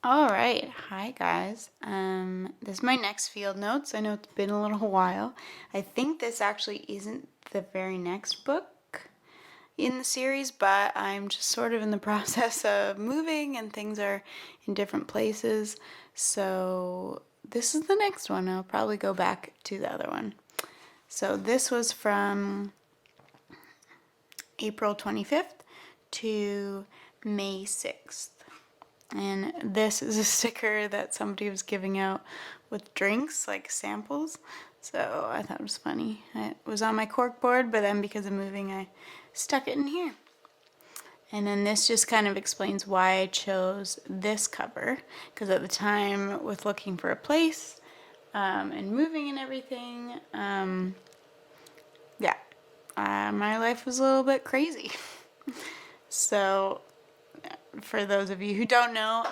All right. Hi, guys. This is my next field notes. I know it's been a little while. I think this actually isn't the very next book in the series, but I'm just sort of in the process of moving and things are in different places. So this is the next one. I'll probably go back to the other one. So this was from April 25th to May 6th. And this is a sticker that somebody was giving out with drinks, like samples. So I thought it was funny. It was on my cork board, but then because of moving, I stuck it in here. And then this just kind of explains why I chose this cover. Because at the time, with looking for a place and moving and everything, my life was a little bit crazy. So for those of you who don't know,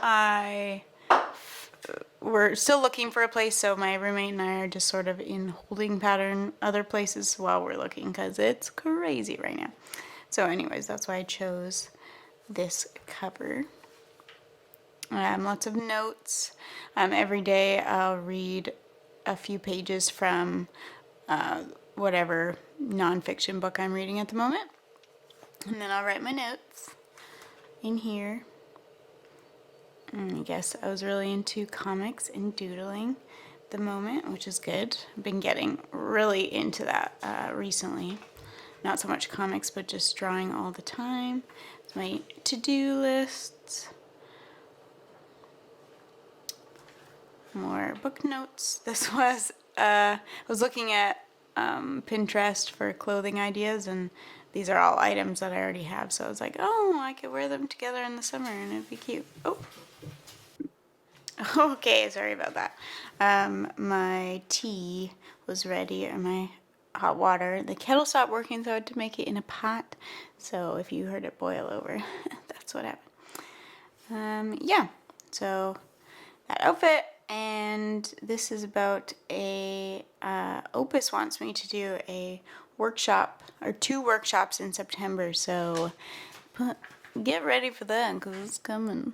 we're still looking for a place, so my roommate and I are just sort of in holding pattern other places while we're looking because it's crazy right now. So anyways, that's why I chose this cover. Lots of notes. Every day I'll read a few pages from whatever nonfiction book I'm reading at the moment. And then I'll write my notes in here. And I guess I was really into comics and doodling at the moment, which is good. I've been getting really into that recently. Not so much comics, but just drawing all the time. It's my to-do lists. More book notes. This was, I was looking at Pinterest for clothing ideas, and these are all items that I already have. So I was like, oh, I could wear them together in the summer and it'd be cute. Oh. Okay, sorry about that. My tea was ready, or my hot water. The kettle stopped working, so I had to make it in a pot. So if you heard it boil over, that's what happened. So that outfit, and this is about Opus wants me to do a workshop, or 2 workshops in September, so get ready for that, because it's coming.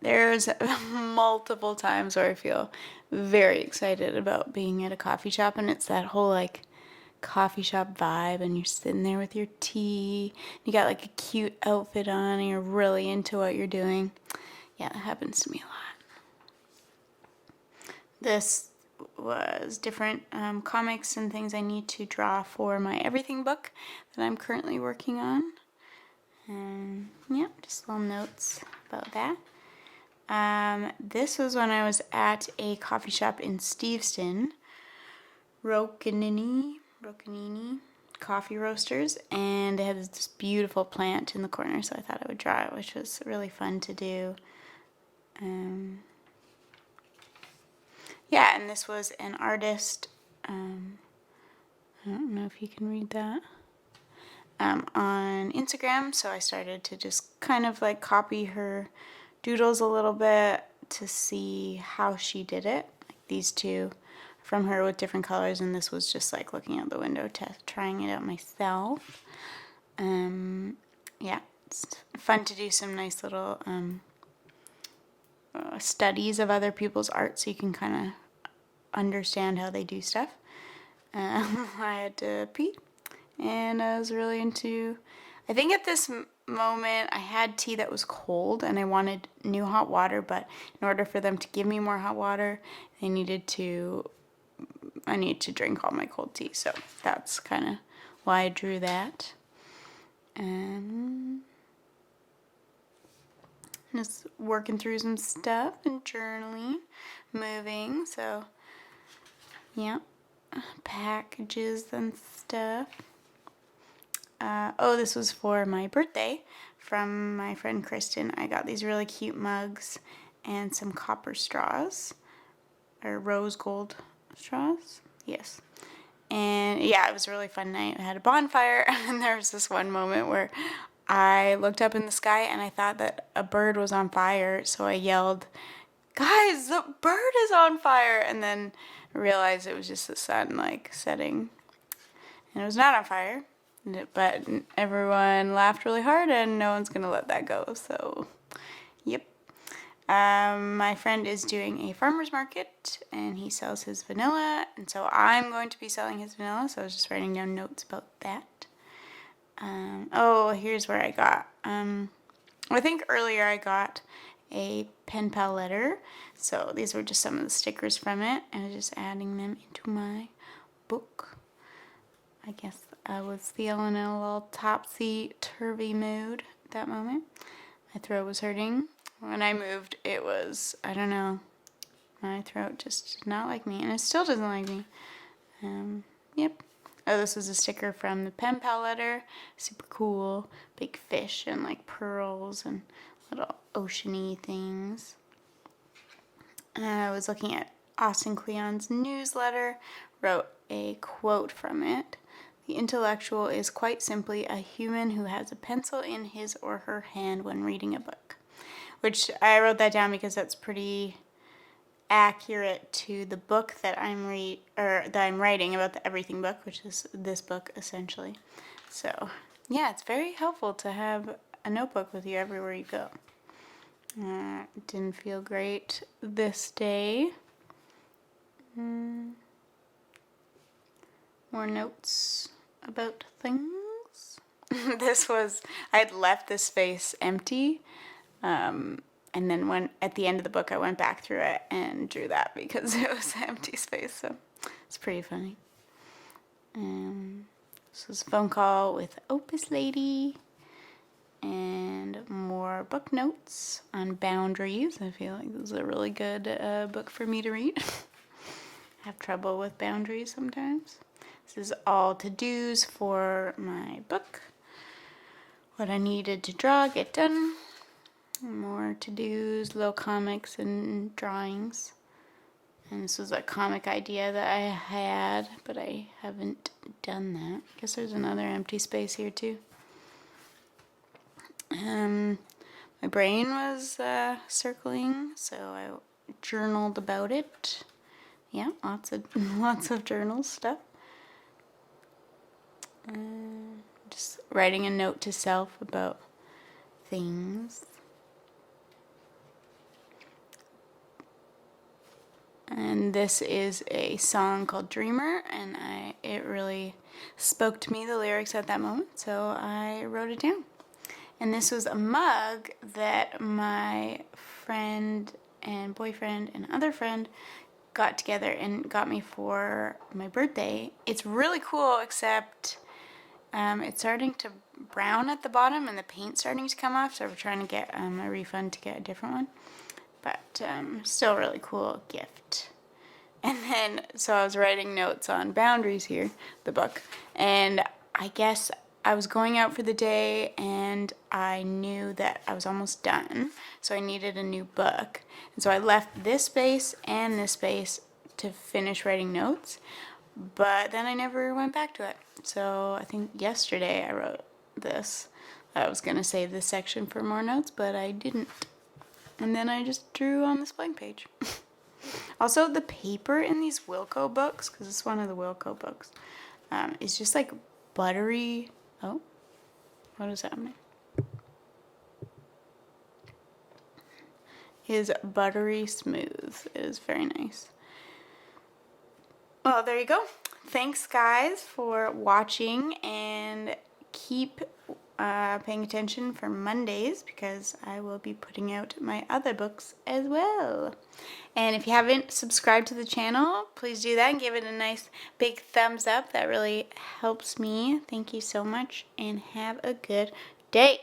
There's multiple times where I feel very excited about being at a coffee shop, and it's that whole like coffee shop vibe, and you're sitting there with your tea, you got like a cute outfit on, and you're really into what you're doing. Yeah, that happens to me a lot. This was different comics and things I need to draw for my everything book that I'm currently working on. Just little notes about that. This was when I was at a coffee shop in Steveston, Rocanini Coffee Roasters, and they had this beautiful plant in the corner, so I thought I would draw it, which was really fun to do. And this was an artist, I don't know if you can read that, on Instagram, so I started to just kind of like copy her doodles a little bit to see how she did it. Like these two from her with different colors, and this was just like looking out the window, trying it out myself. It's fun to do some nice little studies of other people's art, so you can kind of understand how they do stuff. I had to pee, and I was really into, I think at this moment I had tea that was cold and I wanted new hot water, but in order for them to give me more hot water, I need to drink all my cold tea, so that's kind of why I drew that. Just working through some stuff and journaling, moving, so yeah, packages and stuff. This was for my birthday from my friend Kristen. I got these really cute mugs and some copper straws, or rose gold straws. Yes. And yeah, it was a really fun night. I had a bonfire, and there was this one moment where I looked up in the sky and I thought that a bird was on fire, so I yelled, "Guys, the bird is on fire!" And then realized it was just the sun like setting, and it was not on fire. but everyone laughed really hard and no one's gonna let that go. So, yep. My friend is doing a farmer's market and he sells his vanilla, and so I'm going to be selling his vanilla, so I was just writing down notes about that. Oh, here's where I got, I think earlier I got a pen pal letter, so these were just some of the stickers from it, and I was just adding them into my book. I guess I was feeling in a little topsy-turvy mood at that moment. My throat was hurting. When I moved, it was, I don't know, my throat just did not like me, and it still doesn't like me. Yep. Oh, this was a sticker from the pen pal letter. Super cool. Big fish and like pearls and little oceany things. I was looking at Austin Kleon's newsletter, wrote a quote from it. The intellectual is quite simply a human who has a pencil in his or her hand when reading a book. Which I wrote that down because that's pretty accurate to the book that I'm writing about, the Everything book, which is this book essentially. So yeah, it's very helpful to have a notebook with you everywhere you go. Didn't feel great this day. More notes about things. I had left this space empty. And then when at the end of the book, I went back through it and drew that because it was an empty space. So it's pretty funny. This was a phone call with Opus Lady and more book notes on boundaries. I feel like this is a really good book for me to read. I have trouble with boundaries sometimes. This is all to-dos for my book. What I needed to draw, get done. More to-dos, little comics and drawings. And this was a comic idea that I had, but I haven't done that. I guess there's another empty space here too. My brain was circling, so I journaled about it. Yeah, lots of journal stuff. Just writing a note to self about things. And this is a song called Dreamer, and it really spoke to me, the lyrics at that moment, so I wrote it down. And this was a mug that my friend and boyfriend and other friend got together and got me for my birthday. It's really cool, except it's starting to brown at the bottom and the paint's starting to come off, so we're trying to get a refund to get a different one. But still really cool gift. And then, so I was writing notes on Boundaries here, the book, and I guess I was going out for the day and I knew that I was almost done, so I needed a new book. And so I left this space and this space to finish writing notes, but then I never went back to it. So I think yesterday I wrote this. I was going to save this section for more notes, but I didn't. And then I just drew on this blank page. Also, the paper in these Wilco books, because it's one of the Wilco books, is just like buttery. Oh, what is happening? Is buttery smooth. It is very nice. Well, there you go. Thanks, guys, for watching, and keep paying attention for Mondays because I will be putting out my other books as well. And if you haven't subscribed to the channel, please do that and give it a nice big thumbs up. That really helps me. Thank you so much, and have a good day.